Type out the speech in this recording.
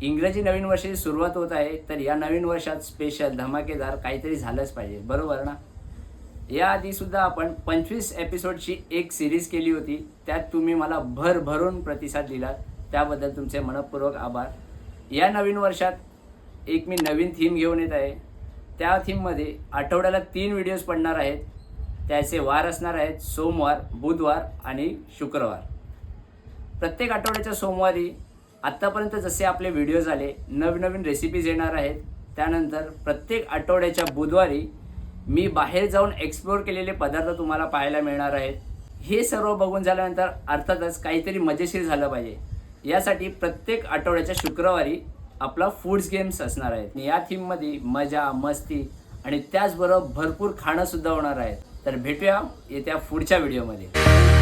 इंग्रजी नवीन वर्षाची सुरुवात होत आहे, तर या नवीन वर्षात स्पेशल धमाकेदार काहीतरी झालंच पाहिजे, बरोबर ना? याआधीसुद्धा आपण 25 एपिसोडची एक सिरीज केली होती. त्यात तुम्ही मला भरभरून प्रतिसाद दिलात, त्याबद्दल तुमचे मनःपूर्वक आभार. या नवीन वर्षात एक मी नवीन थीम घेऊन येत आहे. त्या थीममध्ये आठवड्याला 3 व्हिडिओज पडणार आहेत. त्याचे वार असणार आहेत सोमवार, बुधवार आणि शुक्रवार. प्रत्येक आठवड्याच्या सोमवारी आत्तापर्यंत जसे आपले व्हिडिओज आले, नवीन रेसिपीज येणार आहेत. त्यानंतर प्रत्येक आठवड्याच्या बुधवारी मी बाहेर जाऊन एक्सप्लोअर केलेले पदार्थ तुम्हाला पाहायला मिळणार आहेत. हे सर्व बघून झाल्यानंतर अर्थातच काहीतरी मजेशीर झालं पाहिजे. यासाठी प्रत्येक आठवड्याच्या शुक्रवारी आपला फूड्स गेम्स असणार आहेत. या थीममध्ये मजा, मस्ती आणि त्याचबरोबर भरपूर खाणंसुद्धा होणार आहे. तर भेटूया येत्या पुढच्या व्हिडिओमध्ये.